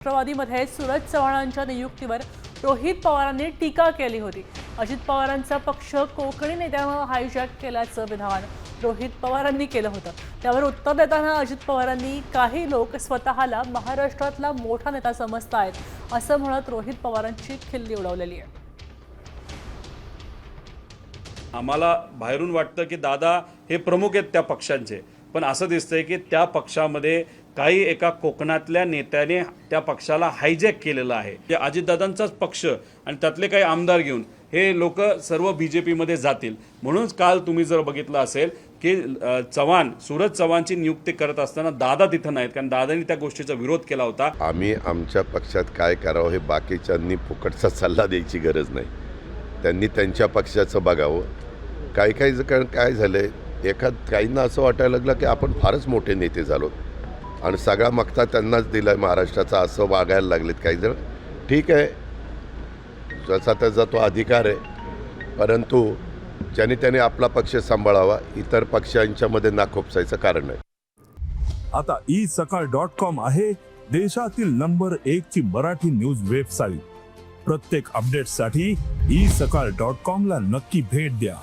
राष्ट्रवादीमध्ये सूरज चव्हाणांच्या नियुक्तीवर रोहित पवारांनी टीका केली होती। अजित पवारांचा पक्ष कोकणी नेत्यानं हायजॅक केल्याचं विधान रोहित पवारांनी केलं होतं। त्यावर उत्तर देताना अजित पवारांनी काही लोक स्वतःला महाराष्ट्रातला मोठा नेता समजतायत असं म्हणत रोहित पवारांची खिल्ली उडवलेली आहे। आम्हाला बाहेरून वाटतं की दादा हे प्रमुख आहेत त्या पक्षांचे, पण असं दिसतंय की त्या पक्षामध्ये काही एका कोकणातल्या नेत्याने त्या पक्षाला हायजॅक केलेलं आहे। ते अजितदादांचाच पक्ष आणि त्यातले काही आमदार घेऊन हे लोक सर्व बीजेपीमध्ये जातील। म्हणूनच काल तुम्ही जर बघितलं असेल की सूरज चव्हाणची नियुक्ती करत असताना दादा तिथं नाहीत, कारण दादांनी त्या गोष्टीचा विरोध केला होता। आम्ही आमच्या पक्षात काय करावं हे बाकीच्यांनी फुकटचा सल्ला द्यायची गरज नाही, त्यांनी त्यांच्या पक्षाचं बघावं। काही कारण काय झालंय, काहींना असं वाटायला लागलं की आपण फारच मोठे नेते झालो आणि सगळा मक्ता त्यांनाच दिलाय महाराष्ट्राचा, असं वागायला लागलेत काही जण। ठीक आहे, जसा त्याचा तो अधिकार आहे, परंतु त्याने आपला पक्ष सांभाळावा, इतर पक्षांच्यामध्ये नाखोपसायचं कारण नाही। आता isakal.com आहे देशातील नंबर 1 ची मराठी न्यूज वेबसाईट। प्रत्येक अपडेटसाठी isakal.com ला नक्की भेट द्या।